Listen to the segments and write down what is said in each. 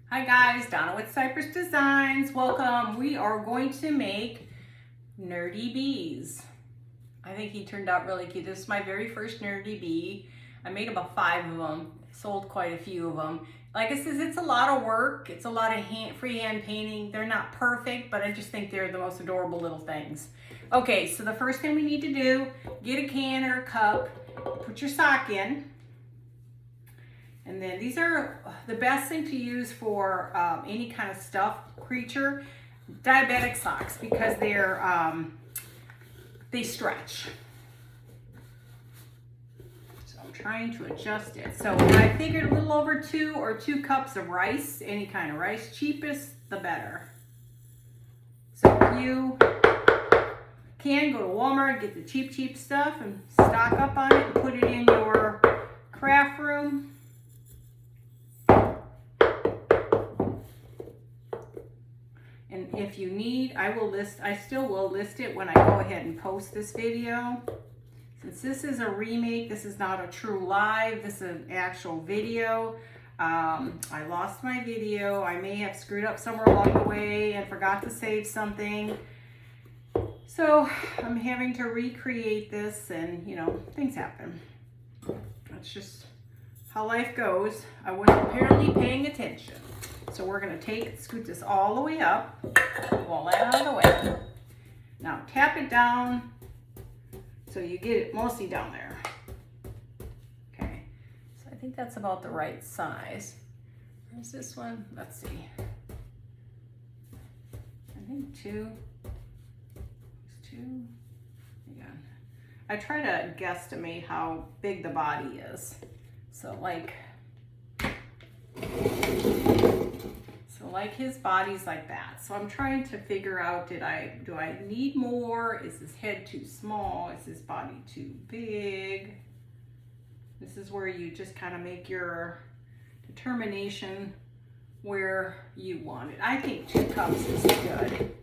Hi guys, Donna with Cypress Designs. Welcome. We are going to make nerdy bees. I think he turned out really cute. This is my very first nerdy bee. I made about 5 of them. Sold quite a few of them. Like I said, it's a lot of work. It's a lot of freehand painting. They're not perfect, but I just think they're the most adorable little things. Okay, so the first thing we need to do, get a can or a cup, put your sock in. And then these are the best thing to use for any kind of stuffed creature, diabetic socks, because they stretch. So I'm trying to adjust it. So I figured a little over 2 cups of rice, any kind of rice, cheapest the better. So if you can go to Walmart, get the cheap stuff and stock up on it and put it in your craft room. And if you need, I still will list it when I go ahead and post this video. Since this is a remake, this is not a true live, this is an actual video. I lost my video. I may have screwed up somewhere along the way and forgot to save something. So I'm having to recreate this and, things happen. That's just how life goes. I wasn't apparently paying attention. So we're going to scoot this all the way up, pull that out of the way. Now tap it down so you get it mostly down there. Okay, so I think that's about the right size. Where's this one? Let's see. I think 2. It's 2. Hang on. I try to guesstimate how big the body is. So like his body's like that. So I'm trying to figure out, do I need more? Is his head too small? Is his body too big? This is where you just kind of make your determination where you want it. I think 2 cups is good.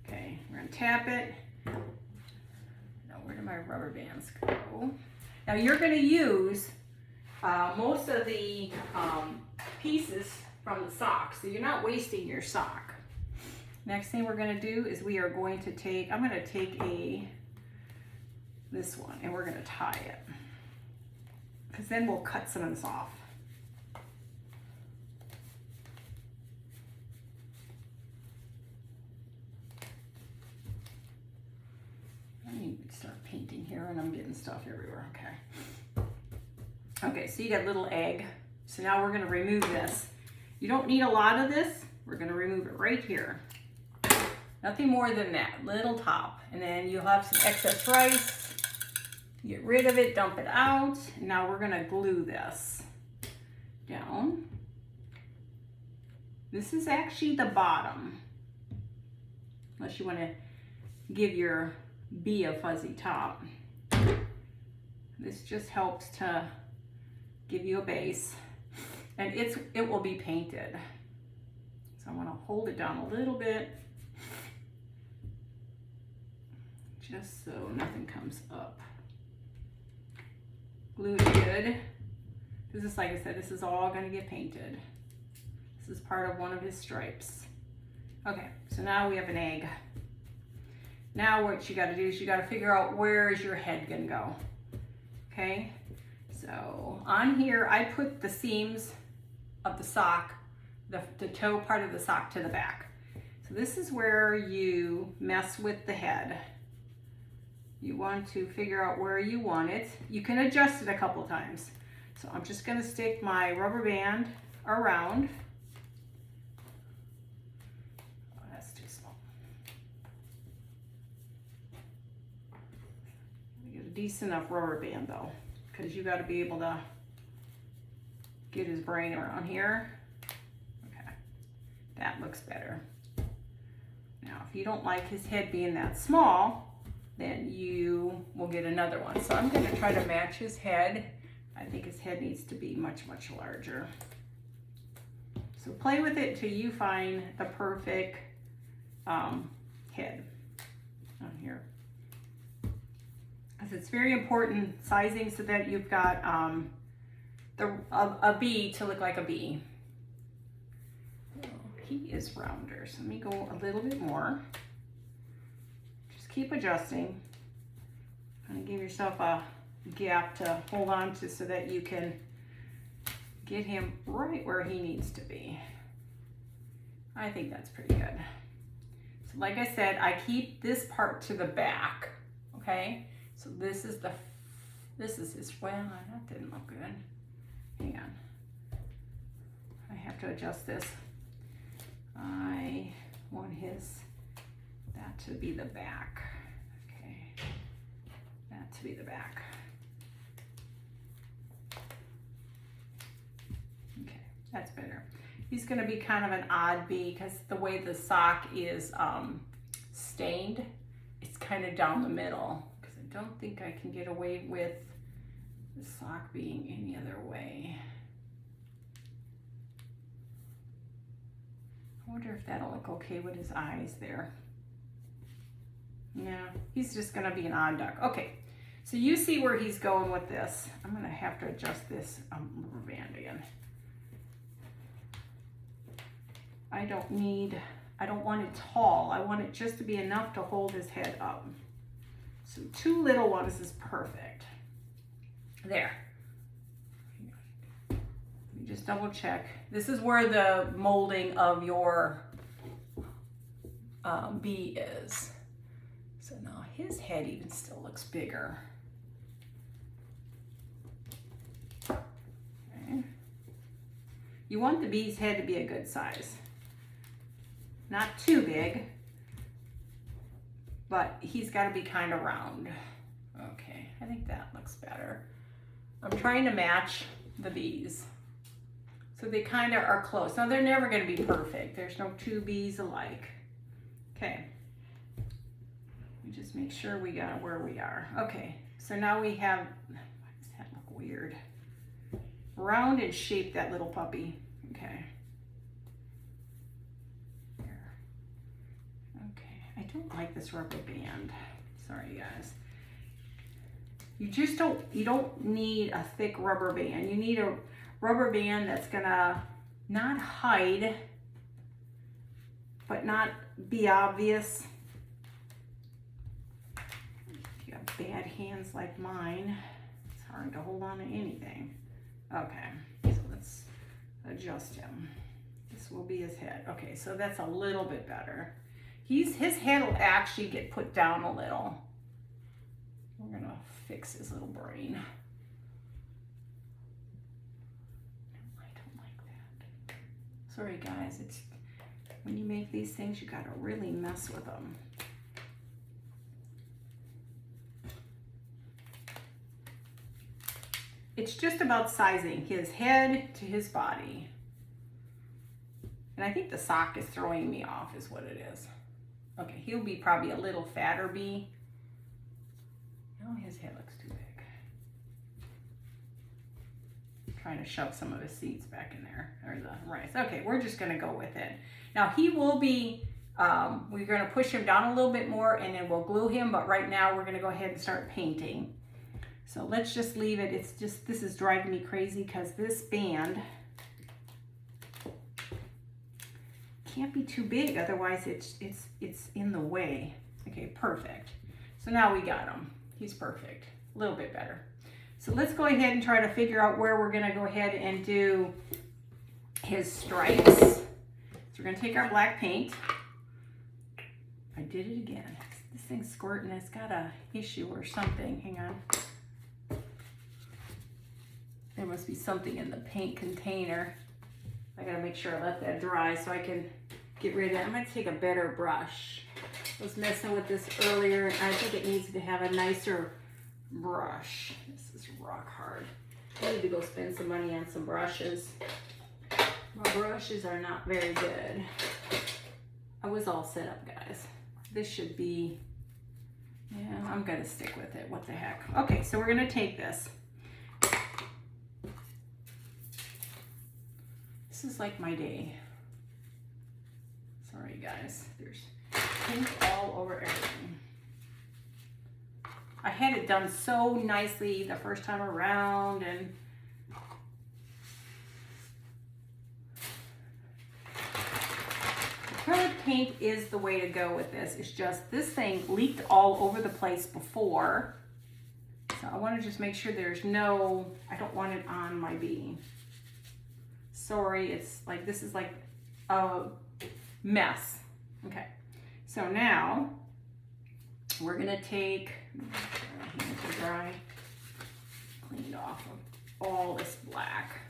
Okay, we're gonna tap it. Now where do my rubber bands go? Now you're gonna use most of the pieces from the sock, so you're not wasting your sock. Next thing we're going to do is we are going to take, I'm going to take this one and we're going to tie it, because then we'll cut some of this off. I need to start painting here and I'm getting stuff everywhere. Okay, so you got a little egg. So now we're going to remove this. You don't need a lot of this. We're going to remove it right here. Nothing more than that, little top. And then you'll have some excess rice. Get rid of it, dump it out. Now we're going to glue this down. This is actually the bottom, unless you want to give your bee a fuzzy top. This just helps to give you a base. And it will be painted. So I'm going to hold it down a little bit, just so nothing comes up. Glue it good. This is, like I said, this is all going to get painted. This is part of one of his stripes. Okay, so now we have an egg. Now what you got to do is you got to figure out where is your head going to go. Okay, so on here I put the seams of the sock, the toe part of the sock to the back. So this is where you mess with the head. You want to figure out where you want it. You can adjust it a couple times. So I'm just going to stick my rubber band around. Oh, that's too small. Get a decent enough rubber band though, because you got to be able to get his brain around here. Okay, that looks better. Now, if you don't like his head being that small, then you will get another one. So I'm going to try to match his head. I think his head needs to be much, much larger. So play with it till you find the perfect head on here. Because it's very important sizing so that you've got a bee to look like a bee. He is rounder. So let me go a little bit more. Just keep adjusting. And give yourself a gap to hold on to so that you can get him right where he needs to be. I think that's pretty good. So like I said, I keep this part to the back, okay? So this is his, well, that didn't look good. Hang on. I have to adjust this. I want that to be the back. Okay, that to be the back. Okay, that's better. He's gonna be kind of an odd bee because the way the sock is stained, it's kind of down the middle. Because I don't think I can get away with the sock being any other way. I wonder if that'll look okay with his eyes there. Yeah, he's just gonna be an odd duck. Okay, so you see where he's going with this. I'm gonna have to adjust this rubber band again. I don't want it tall. I want it just to be enough to hold his head up. So 2 little ones is perfect. There. Let me just double check. This is where the molding of your bee is. So now his head even still looks bigger. Okay. You want the bee's head to be a good size. Not too big, but he's got to be kind of round. Okay, I think that looks better. I'm trying to match the bees. So they kind of are close. Now they're never going to be perfect. There's no 2 bees alike. Okay. We just make sure we got where we are. Okay, so now we have, why does that look weird? Round and shape that little puppy. Okay. There. Okay, I don't like this rubber band. Sorry guys. You don't need a thick rubber band. You need a rubber band that's gonna not hide, but not be obvious. If you have bad hands like mine, it's hard to hold on to anything. Okay, so let's adjust him. This will be his head. Okay, so that's a little bit better. His head will actually get put down a little. We're gonna fix his little brain. I don't like that. Sorry guys, it's when you make these things, you gotta really mess with them. It's just about sizing his head to his body. And I think the sock is throwing me off is what it is. Okay, he'll be probably a little fatter bee. Oh, his head looks too big. I'm trying to shove some of his seeds back in there, or the rice. Okay, we're just gonna go with it. Now he will be, we're gonna push him down a little bit more and then we'll glue him, but right now we're gonna go ahead and start painting. So let's just leave it. It's just, this is driving me crazy because this band can't be too big, otherwise it's in the way. Okay, perfect. So now we got him. He's perfect, a little bit better. So let's go ahead and try to figure out where we're gonna go ahead and do his stripes. So we're gonna take our black paint. I did it again. This thing's squirting, it's got a issue or something, hang on. There must be something in the paint container. I gotta make sure I let that dry so I can get rid of it. I'm gonna take a better brush. I was messing with this earlier and I think it needs to have a nicer brush. This is rock hard. I need to go spend some money on some brushes. My brushes are not very good. I was all set up, guys. This should be, yeah, I'm gonna stick with it. What the heck? Okay, so we're gonna take this. This is like my day. Sorry guys, there's pink all over everything. I had it done so nicely the first time around and paint is the way to go with this. It's just this thing leaked all over the place before. So I want to just make sure there's no, I don't want it on my bead. Sorry, it's like, this is like a mess. Okay, so now we're gonna take, hands are dry, clean it off of all this black.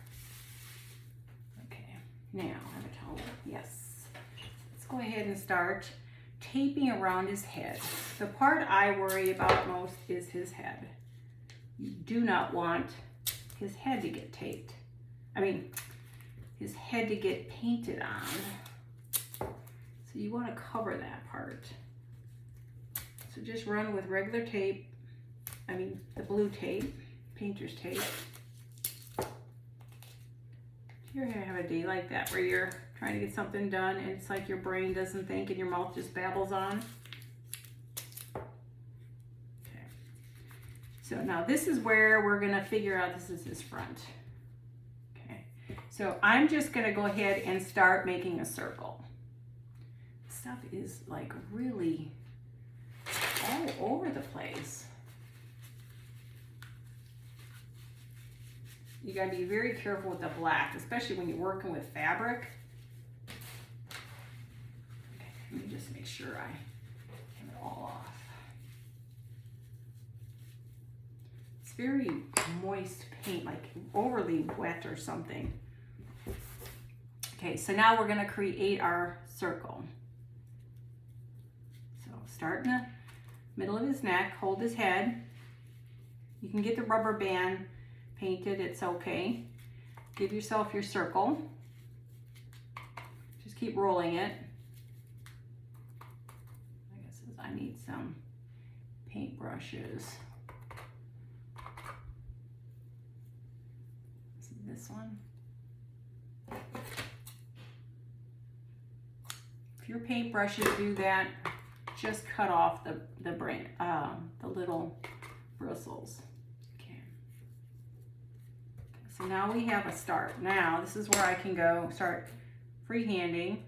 Okay, now I have a towel, yes. Let's go ahead and start taping around his head. The part I worry about most is his head. You do not want his head to get taped. I mean, his head to get painted on. So you want to cover that part. So just run with regular tape. I mean, the blue tape, painter's tape. Do you ever have a day like that where you're trying to get something done and it's like your brain doesn't think and your mouth just babbles on? Okay. So now this is where we're gonna figure out, this is his front. Okay. So I'm just gonna go ahead and start making a circle. Stuff is like really all over the place. You gotta be very careful with the black, especially when you're working with fabric. Okay, let me just make sure I have it all off. It's very moist paint, like overly wet or something. Okay, so now we're gonna create our circle. So start in the middle of his neck, hold his head. You can get the rubber band painted, it's okay. Give yourself your circle. Just keep rolling it. I guess I need some paint brushes. This one. If your paint brushes do that, just cut off the little bristles. So now we have a start. Now this is where I can go start freehanding.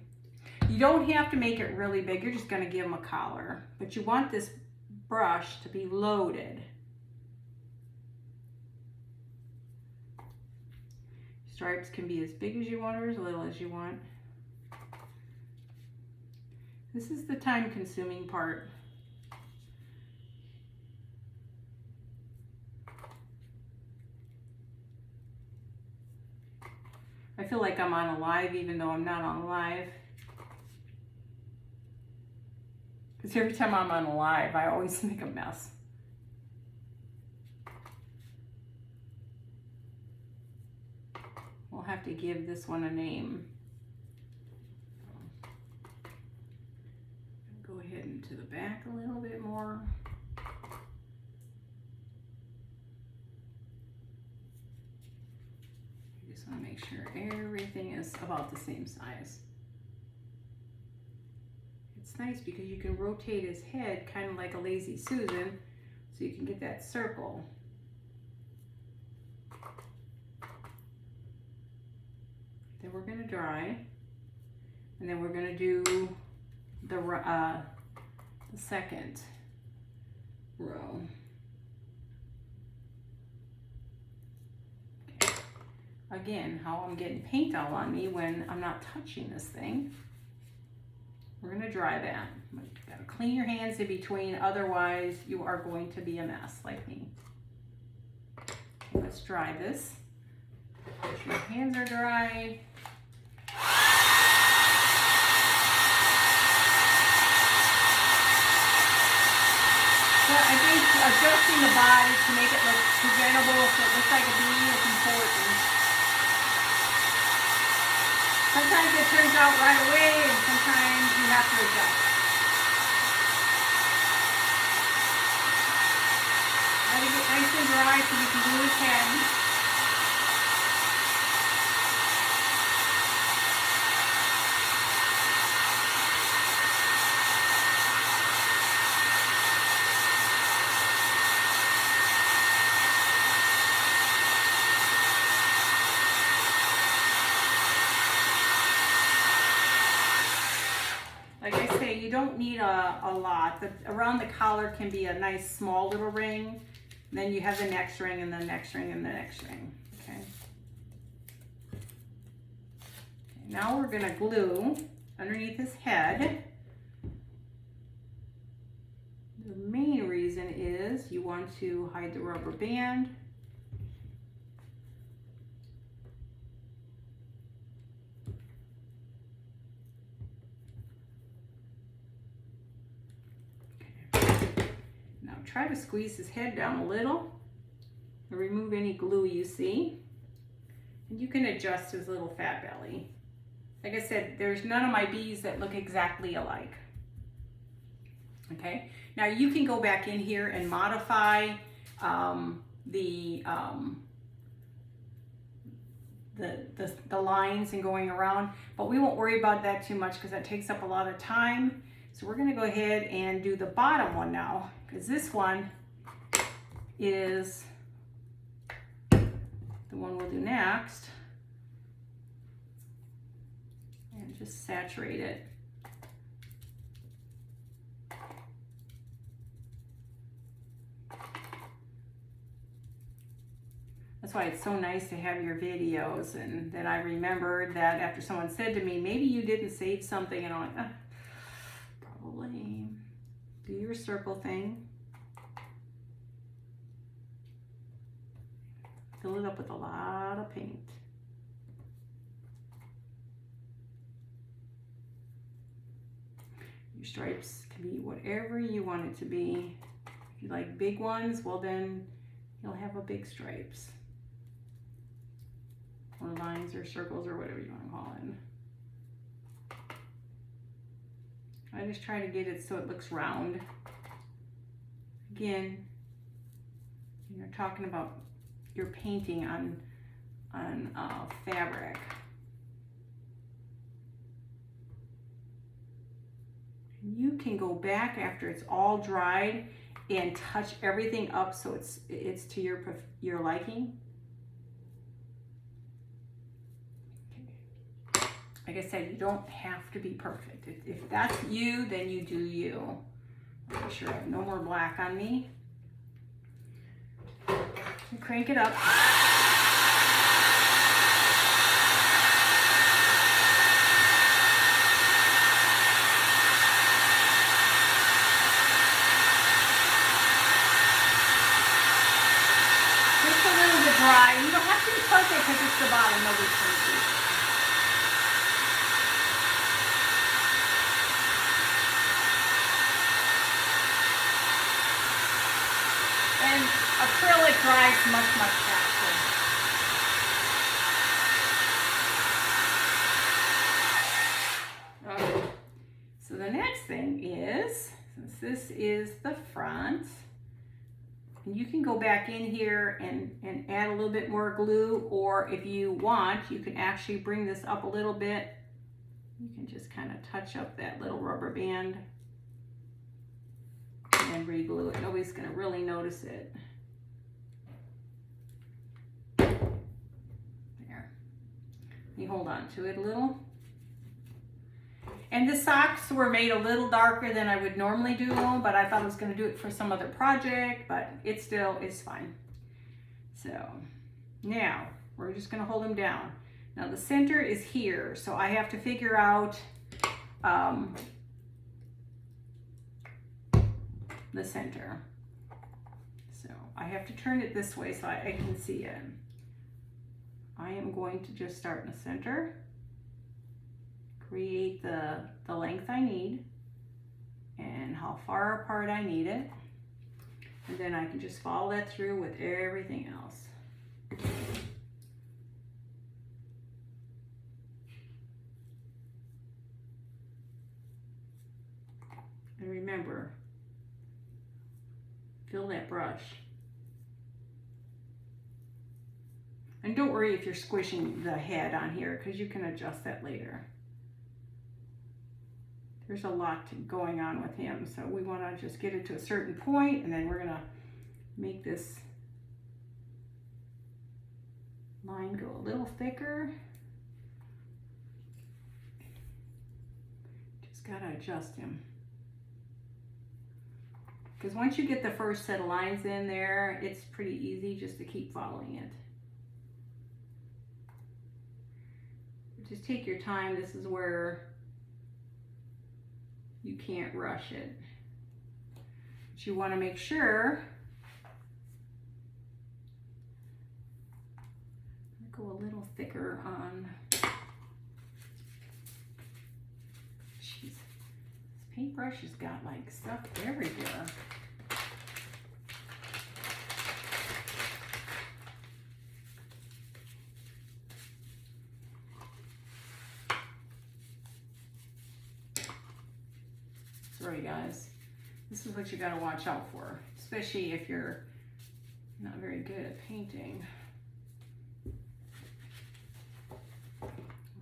You don't have to make it really big. You're just going to give them a collar. But you want this brush to be loaded. Stripes can be as big as you want or as little as you want. This is the time-consuming part. I feel like I'm on a live even though I'm not on a live. Because every time I'm on a live, I always make a mess. We'll have to give this one a name. Go ahead into the back a little bit more. I want to make sure everything is about the same size. It's nice because you can rotate his head kind of like a lazy Susan so you can get that circle. Then we're going to dry and then we're going to do the second row. Again, how I'm getting paint all on me when I'm not touching this thing. We're gonna dry that. You gotta clean your hands in between, otherwise you are going to be a mess like me. Okay, let's dry this. Make sure your hands are dry. So I think adjusting the body to make it look presentable so it looks like a bee is important. Sometimes it turns out right away, and sometimes you have to adjust. Let it get nice and dry so you can do his head. don't need a lot. Around the collar can be a nice small little ring. And then you have the next ring and the next ring and the next ring. Okay. Now we're gonna glue underneath his head. The main reason is you want to hide the rubber band. Try to squeeze his head down a little and remove any glue you see. And you can adjust his little fat belly. Like I said, there's none of my bees that look exactly alike. Okay, now you can go back in here and modify the lines and going around, but we won't worry about that too much because that takes up a lot of time. So we're going to go ahead and do the bottom one now, because this one is the one we'll do next. And just saturate it. That's why it's so nice to have your videos, and then I remembered that after someone said to me, maybe you didn't save something, and I'm like, probably. Do your circle thing. Fill it up with a lot of paint. Your stripes can be whatever you want it to be. If you like big ones, well then you'll have a big stripes. Or lines or circles or whatever you want to call it. I just try to get it so it looks round. Again, you're talking about you're painting on fabric. You can go back after it's all dried and touch everything up so it's to your liking. Like I said, you don't have to be perfect. If that's you, then you do you. Make sure I have no more black on me. And crank it up. Just a little bit dry. You don't have to be perfect because it's the bottom. Nobody's going to see. And acrylic dries much, much faster. Okay. So the next thing is, since this is the front, and you can go back in here and add a little bit more glue, or if you want, you can actually bring this up a little bit. You can just kind of touch up that little rubber band. And re-glue it. Nobody's going to really notice it. There. You hold on to it a little. And the socks were made a little darker than I would normally do them, but I thought I was going to do it for some other project, but it still is fine. So now we're just going to hold them down. Now the center is here, so I have to figure out the center. So I have to turn it this way so I can see it. I am going to just start in the center, create the length I need and how far apart I need it, and then I can just follow that through with everything else. And remember, fill that brush. And don't worry if you're squishing the head on here, because you can adjust that later. There's a lot going on with him, so we want to just get it to a certain point, and then we're going to make this line go a little thicker. Just got to adjust him. Because once you get the first set of lines in there, it's pretty easy just to keep following it. Just take your time. This is where you can't rush it. But you want to make sure, go a little thicker on, jeez, this paintbrush has got like stuff everywhere. Sorry guys, this is what you got to watch out for, especially if you're not very good at painting. We're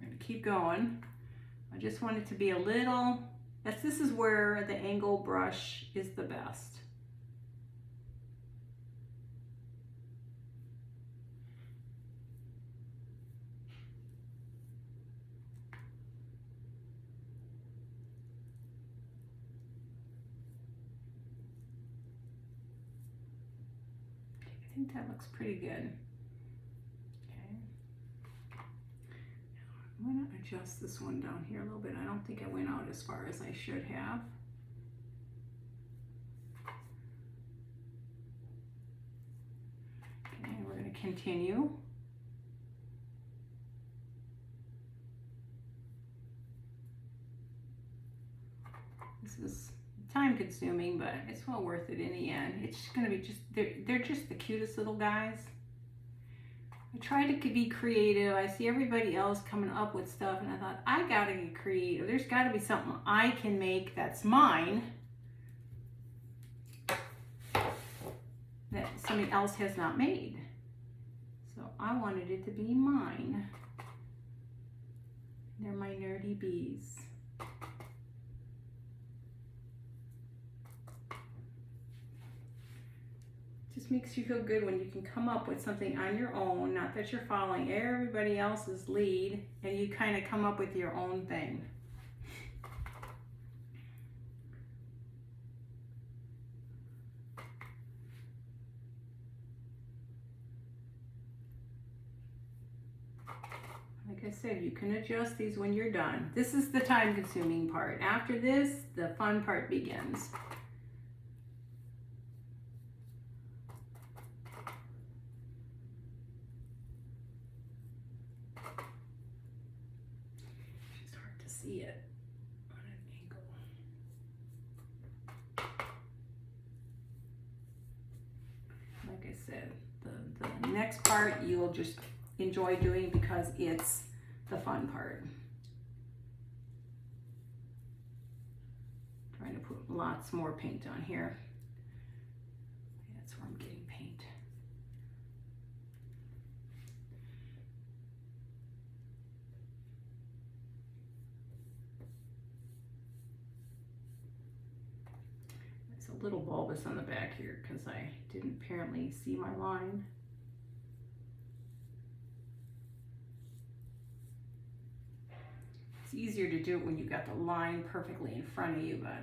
going to keep going. I just want it to be a little, this is where the angle brush is the best. I think that looks pretty good. Okay. I'm going to adjust this one down here a little bit. I don't think I went out as far as I should have. Okay, we're going to continue. This is time consuming, but it's well worth it in the end. It's just gonna be just, they're just the cutest little guys. I try to be creative. I see everybody else coming up with stuff and I thought, I gotta get creative. There's gotta be something I can make that's mine that somebody else has not made. So I wanted it to be mine. They're my nerdy bees. Just makes you feel good when you can come up with something on your own, not that you're following everybody else's lead, and you kind of come up with your own thing. Like I said, you can adjust these when you're done. This is the time-consuming part. After this, the fun part begins. See it on an angle. Like I said, the next part you'll just enjoy doing because it's the fun part. Trying to put lots more paint on here. That's where I'm getting paint. Little bulbous on the back here because I didn't apparently see my line. It's easier to do it when you got the line perfectly in front of you, but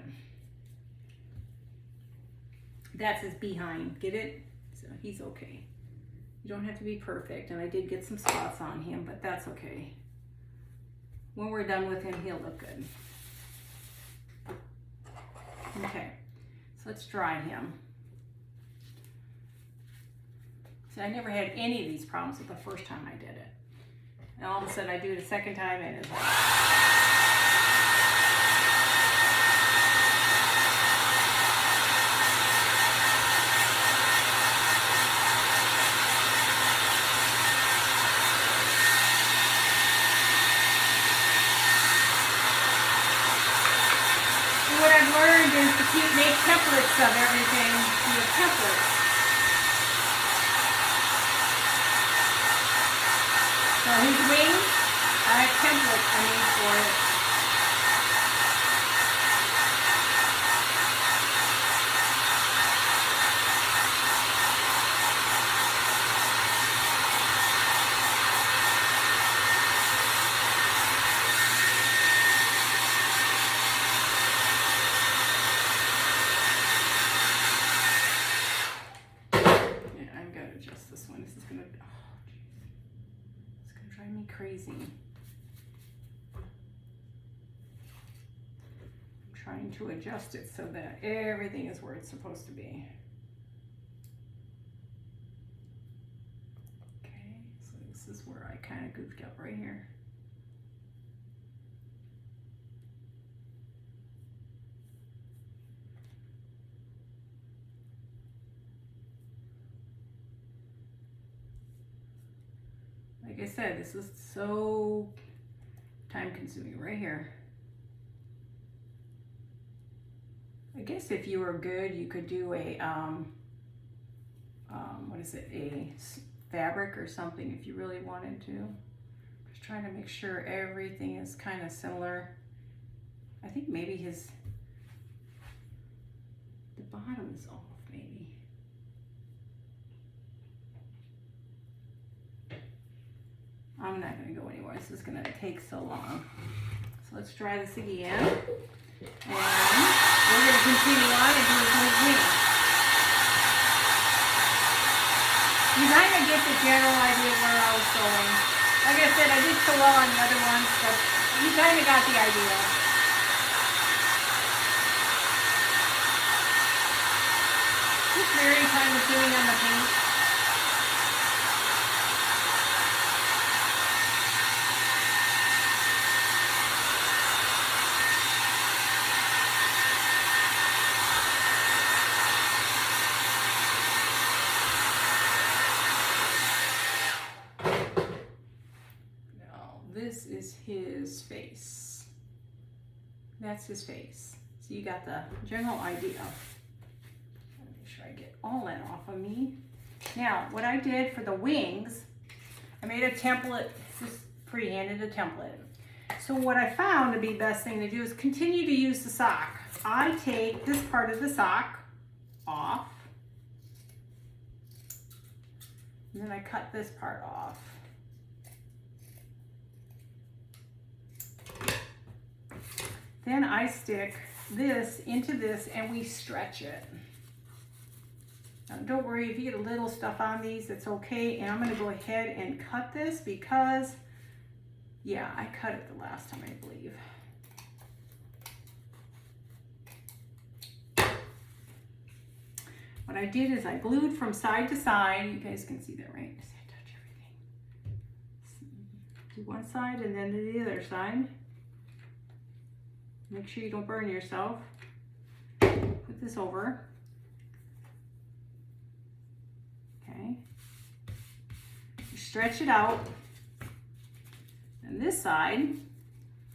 that's his behind. Get it? So he's okay. You don't have to be perfect, and I did get some spots on him, but that's okay. When we're done with him, he'll look good. Okay. So let's dry him. See, I never had any of these problems with the first time I did it. And all of a sudden I do it a second time and it's like... What I've learned is to make templates of everything. You have templates. So his wings, I have templates I made for it. trying to adjust it so that everything is where it's supposed to be. Okay, so this is where I kind of goofed up right here. Like I said, this is so time consuming right here. I guess if you were good, you could do a, what is it, a fabric or something if you really wanted to. Just trying to make sure everything is kind of similar. I think maybe the bottom is off maybe. I'm not gonna go anywhere. This is gonna take so long. So let's try this again. And we're gonna continue on and do a whole wing. You kind of get the general idea where I was going. Like I said, I did so well on the other ones, but you kind of got the idea. Just very time consuming on the paint. This is his face. That's his face. So you got the general idea. Make sure I get all that off of me. Now, what I did for the wings, I made a template. This is pre-handed a template. So what I found to be the best thing to do is continue to use the sock. I take this part of the sock off, and then I cut this part off. Then I stick this into this and we stretch it. Now don't worry if you get a little stuff on these, it's okay. And I'm gonna go ahead and cut this because, yeah, I cut it the last time, I believe. What I did is I glued from side to side. You guys can see that, right? Just touch everything. Do one side and then to the other side. Make sure you don't burn yourself. Put this over. Okay. You stretch it out. And this side,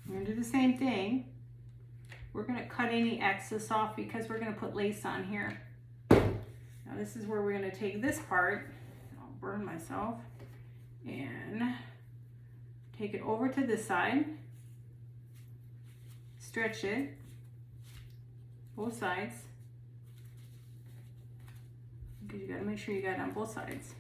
we're gonna do the same thing. We're gonna cut any excess off because we're gonna put lace on here. Now this is where we're gonna take this part, I'll burn myself, and take it over to this side. Stretch it, both sides, because you got to make sure you got it on both sides.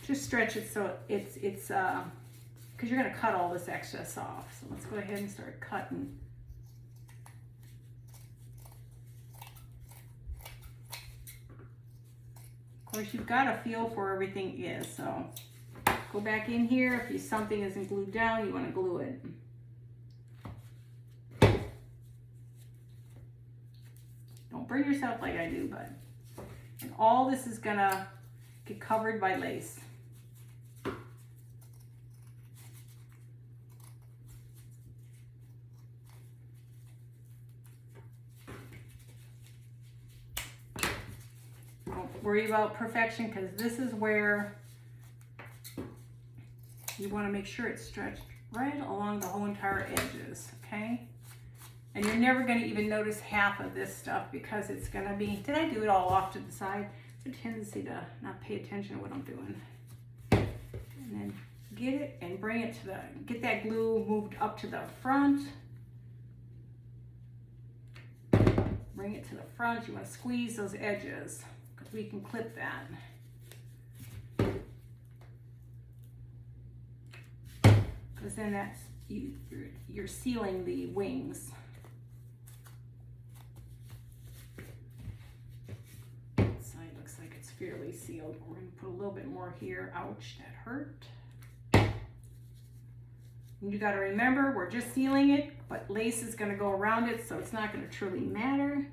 Just stretch it so it's because you're going to cut all this excess off. So let's go ahead and start cutting. Of course, you've got a feel for where everything is, so go back in here. If something isn't glued down, you want to glue it. Don't burn yourself like I do, but and all this is gonna get covered by lace. Worry about perfection because this is where you want to make sure it's stretched right along the whole entire edges, okay? And you're never going to even notice half of this stuff because it's going to be, did I do it all off to the side? It's a tendency to not pay attention to what I'm doing. And then get it and bring it to get that glue moved up to the front. Bring it to the front. You want to squeeze those edges. We can clip that. Because then that's, you're sealing the wings. This side looks like it's fairly sealed. We're going to put a little bit more here. Ouch, that hurt. You got to remember, we're just sealing it, but lace is going to go around it, so it's not going to truly matter.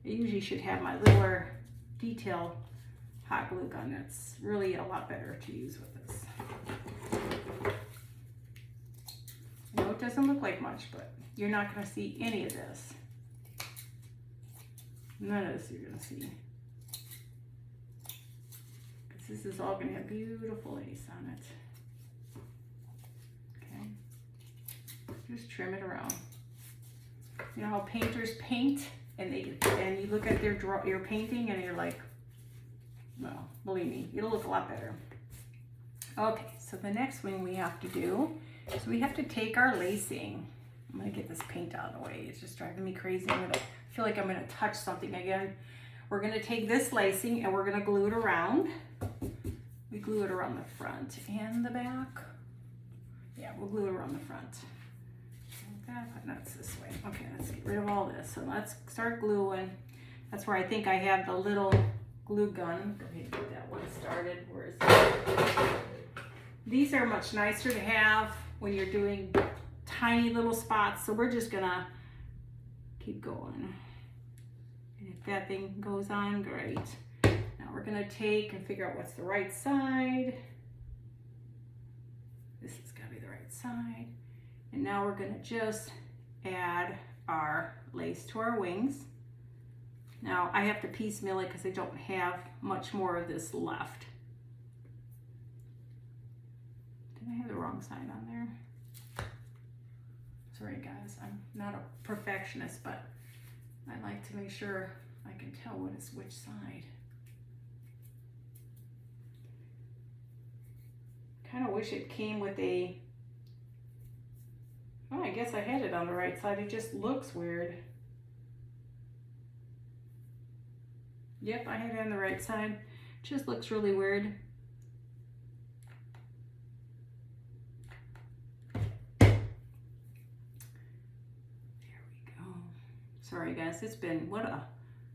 I usually should have my littler detail hot glue gun. That's really a lot better to use with this. I know it doesn't look like much, but you're not going to see any of this. None of this you're going to see. Because this is all going to have beautiful lace on it. Just trim it around. You know how painters paint and you look at your painting and you're like, well, believe me, it'll look a lot better. Okay, so the next thing we have to do is we have to take our lacing. I'm gonna get this paint out of the way. It's just driving me crazy. I feel like I'm gonna touch something again. We're gonna take this lacing and we're gonna glue it around. We glue it around the front and the back. Yeah, we'll glue it around the front. But that's this way. Okay, let's get rid of all this. So let's start gluing. That's where I think I have the little glue gun. Go ahead and get that one started. Where is it? These are much nicer to have when you're doing tiny little spots. So we're just gonna keep going. And if that thing goes on, great. Now we're gonna take and figure out what's the right side. This has gotta be the right side. And now we're gonna just add our lace to our wings. Now I have to piecemeal it because I don't have much more of this left. Did I have the wrong side on there? Sorry guys, I'm not a perfectionist, but I like to make sure I can tell what is which side. Kind of wish it came with a, oh, I guess I had it on the right side. It just looks weird. Yep, I had it on the right side. It just looks really weird. There we go. Sorry guys, it's been,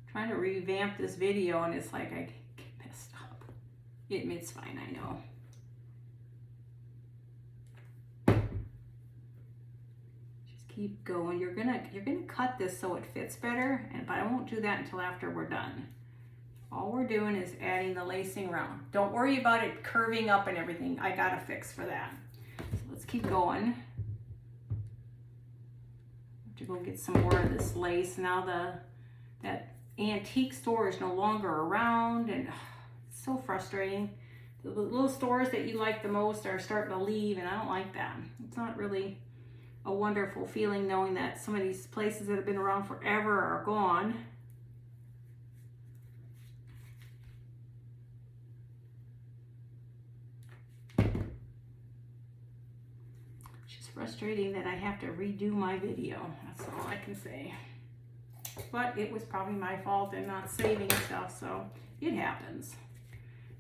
trying to revamp this video and it's like I get messed up. It's fine, I know. Keep going. You're gonna cut this so it fits better, but I won't do that until after we're done. All we're doing is adding the lacing around. Don't worry about it curving up and everything. I got a fix for that. So let's keep going. Have to go get some more of this lace. Now that antique store is no longer around, and it's so frustrating. The little stores that you like the most are starting to leave, and I don't like that. It's not really a wonderful feeling knowing that some of these places that have been around forever are gone. It's just frustrating that I have to redo my video. That's all I can say. But it was probably my fault in not saving stuff, so it happens.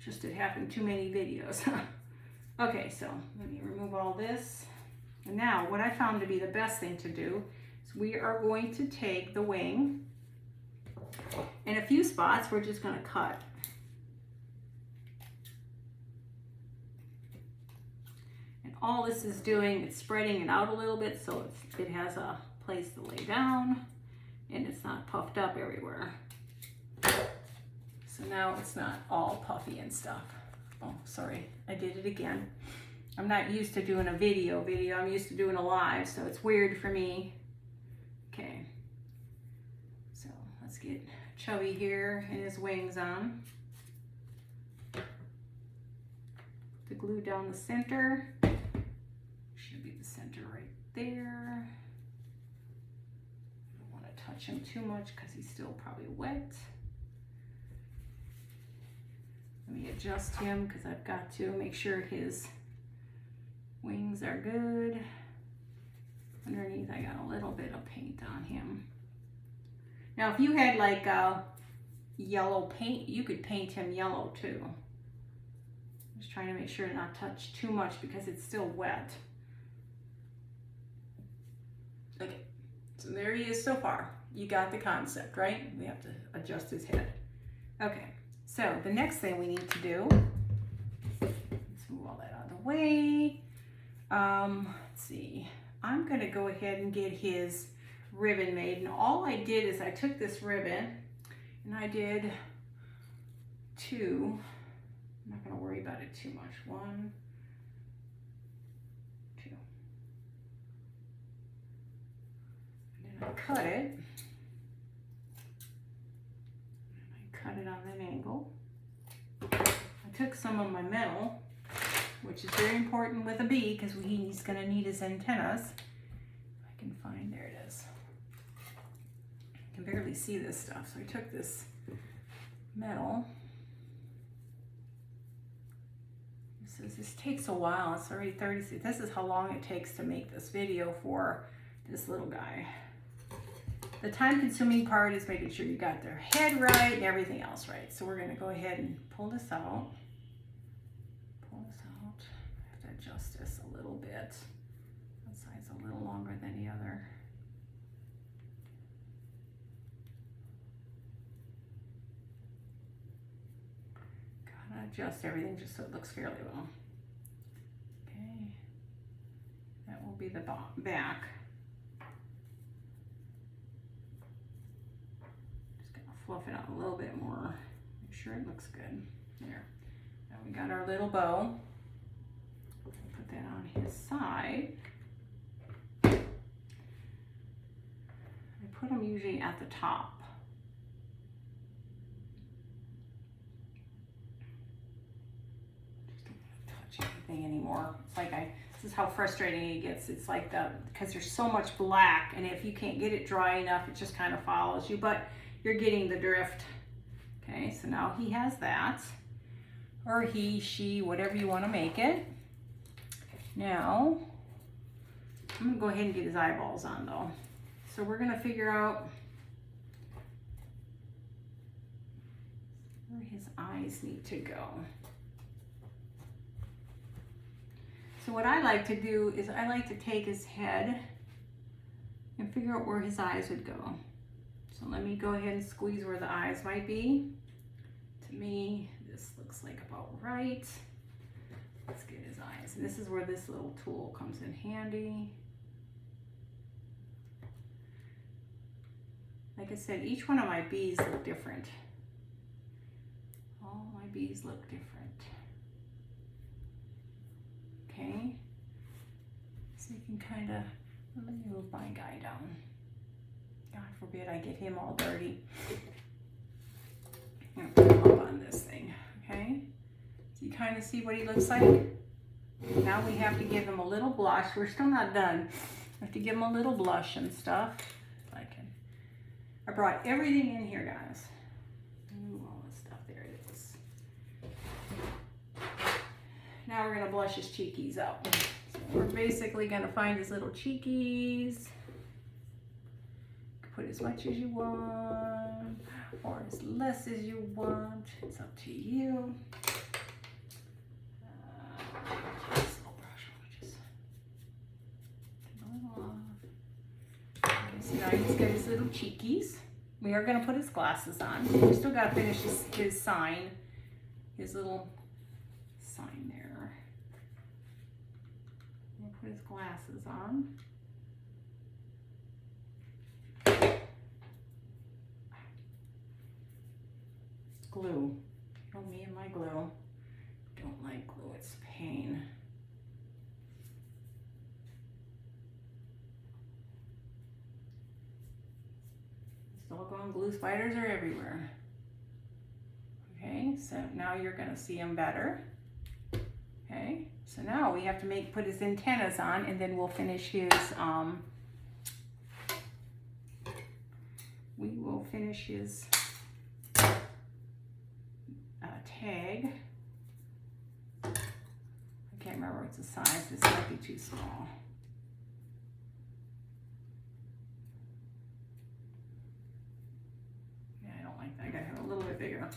Just it happened too many videos. Okay, so let me remove all this. And now what I found to be the best thing to do is we are going to take the wing, in a few spots we're just going to cut. And all this is doing is spreading it out a little bit so it has a place to lay down and it's not puffed up everywhere. So now it's not all puffy and stuff. Oh, sorry, I did it again. I'm not used to doing a video, I'm used to doing a live, so it's weird for me. Okay, so let's get Chubby here and his wings on. To glue down the center. Should be the center right there. I don't want to touch him too much because he's still probably wet. Let me adjust him because I've got to make sure his wings are good. Underneath I got a little bit of paint on him. Now if you had like a yellow paint, you could paint him yellow too. Just trying to make sure to not touch too much because it's still wet. Okay, so there he is so far. You got the concept, right? We have to adjust his head. Okay, so the next thing we need to do, let's move all that out of the way. Let's see. I'm going to go ahead and get his ribbon made. And all I did is I took this ribbon and I did 2. I'm not going to worry about it too much. 1, 2. And then I cut it. And I cut it on an angle. I took some of my metal, which is very important with a bee because he's going to need his antennas. If I can find, there it is. I can barely see this stuff, so I took this metal. It says this takes a while. It's already 30. This is how long it takes to make this video for this little guy. The time-consuming part is making sure you got their head right and everything else right. So we're going to go ahead and pull this out. Pull this out. I have to adjust this a little bit. One side's a little longer than the other. Gotta adjust everything just so it looks fairly well. Okay. That will be the back. Fluff it out a little bit more. Make sure it looks good. There. Now we got our little bow. Put that on his side. I put them usually at the top. Just don't want to touch anything anymore. It's like this is how frustrating it gets. It's like because there's so much black, and if you can't get it dry enough, it just kind of follows you. But you're getting the drift. Okay, so now he has that, or he, she, whatever you want to make it. Now, I'm gonna go ahead and get his eyeballs on though. So we're gonna figure out where his eyes need to go. So what I like to do is I like to take his head and figure out where his eyes would go. So let me go ahead and squeeze where the eyes might be. To me, this looks like about right. Let's get his eyes. And this is where this little tool comes in handy. Like I said, each one of my bees look different. All my bees look different. Okay. So you can kind of, let me move my guy down. God forbid I get him all dirty. I'm gonna put him up on this thing, okay? So you kind of see what he looks like? Now we have to give him a little blush. We're still not done. We have to give him a little blush and stuff. I brought everything in here, guys. Ooh, all this stuff, there it is. Now we're gonna blush his cheekies up. So we're basically gonna find his little cheekies. Put as much as you want or as less as you want. It's up to you. This little brush, I'll just take a little off. So now he's got his little cheekies. We are going to put his glasses on. We still got to finish his sign, his little sign there. We'll put his glasses on. Glue. Oh, me and my glue. Don't like glue, it's a pain. These doggone glue spiders are everywhere. Okay, so now you're gonna see them better. Okay, so now we have to put his antennas on, and then we'll finish his, we will finish his tag. I can't remember what's the size. This might be too small. Yeah, I don't like that. I gotta have it a little bit bigger.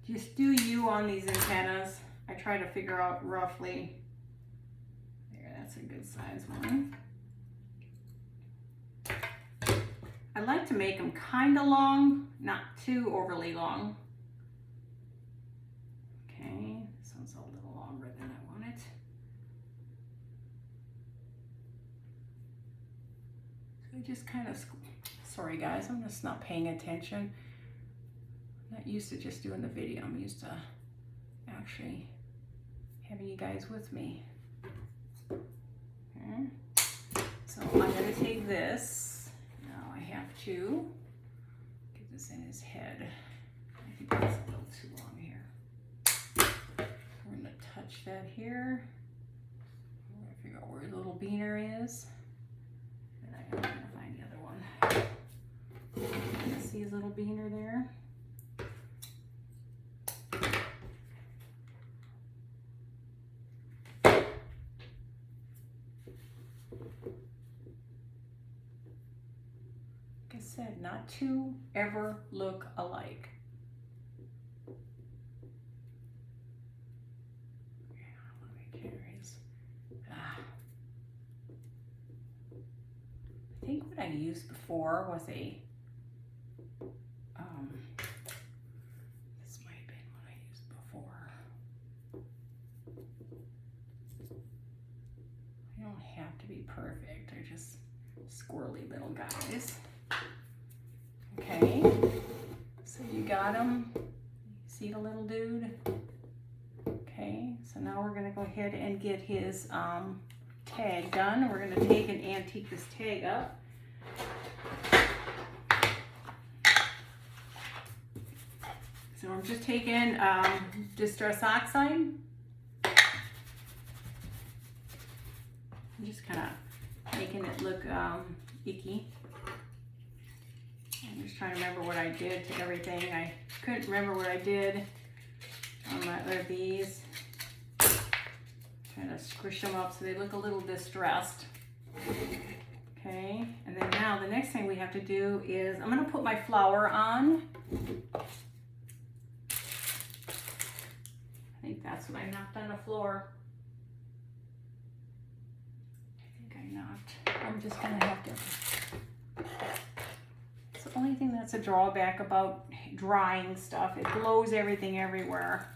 Just do you on these antennas. I try to figure out roughly. There, that's a good size one. I like to make them kind of long, not too overly long. Okay, this one's a little longer than I want it. I just kind of, sorry guys, I'm just not paying attention. I'm not used to just doing the video. I'm used to actually having you guys with me. Okay. So I'm going to take this. Now I have to get this in his head. I think that's a little too long here. We're going to touch that here. I'm going to figure out where the little beaner is. And I'm going to find the other one. See his little beaner there? Like I said, not two ever look alike. I think what I used before was a, this might have been what I used before. I don't have to be perfect, they're just squirrely little guys. Okay, so you got him, see the little dude? Okay, so now we're gonna go ahead and get his tag done. We're gonna take and antique this tag up. So I'm just taking Distress Oxide. I'm just kind of making it look icky. I'm just trying to remember what I did to everything. I couldn't remember what I did on my other bees. Trying to squish them up so they look a little distressed. Okay, and then now the next thing we have to do is I'm going to put my flower on. I think that's what I knocked on the floor. I think I knocked. I'm just going to have to. It's the only thing that's a drawback about drying stuff. It blows everything everywhere.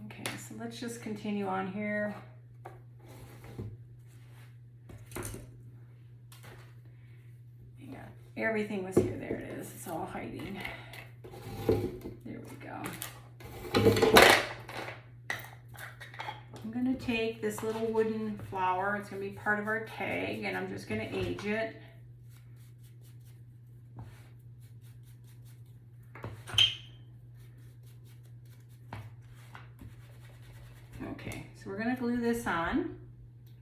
Okay, so let's just continue on here. Yeah, everything was here. There it is. It's all hiding. There we go. I'm going to take this little wooden flower. It's going to be part of our tag, and I'm just going to age it. Okay, so we're going to glue this on.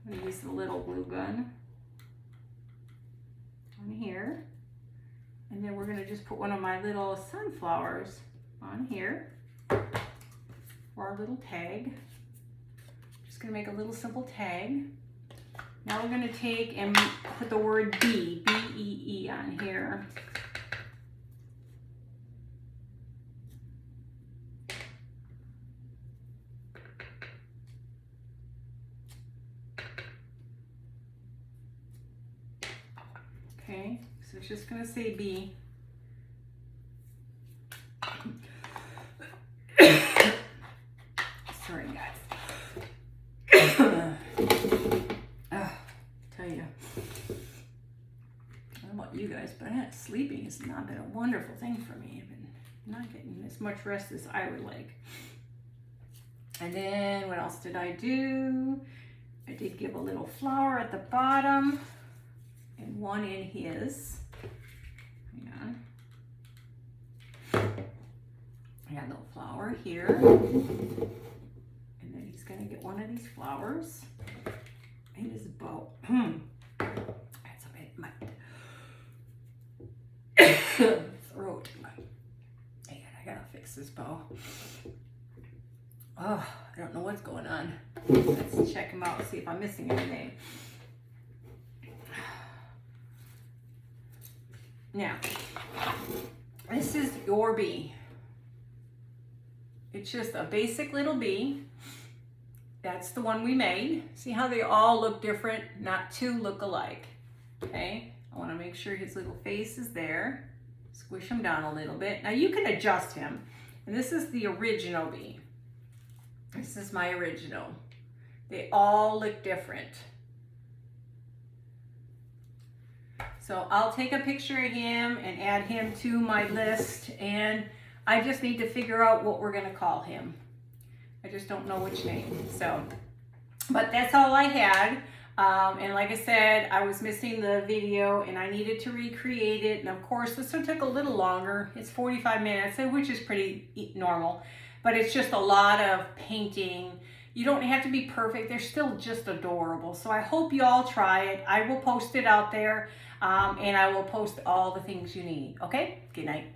I'm going to use the little glue gun on here. And then we're going to just put one of my little sunflowers on here for our little tag. Just going to make a little simple tag. Now we're going to take and put the word bee, B-E-E on here. Okay, so it's just going to say B. Sorry, guys. Tell you, I don't know about you guys, but sleeping has not been a wonderful thing for me. I've been not getting as much rest as I would like. And then what else did I do? I did give a little flower at the bottom. And one in his. Hang on. I got a little flower here. And then he's going to get one of these flowers in his bow. That's a bit my throat. Hang on, I got to fix this bow. Oh, I don't know what's going on. Let's check him out and see if I'm missing anything. Now, this is your bee. It's just a basic little bee. That's the one we made. See how they all look different? Not two look alike. Okay, I want to make sure his little face is there. Squish him down a little bit. Now you can adjust him. And this is the original bee. This is my original. They all look different. So I'll take a picture of him and add him to my list, and I just need to figure out what we're gonna call him. I just don't know which name. So, but that's all I had. And like I said, I was missing the video and I needed to recreate it. And of course, this one took a little longer. It's 45 minutes, which is pretty normal, but it's just a lot of painting. You don't have to be perfect. They're still just adorable. So I hope you all try it. I will post it out there, and I will post all the things you need. Okay, good night.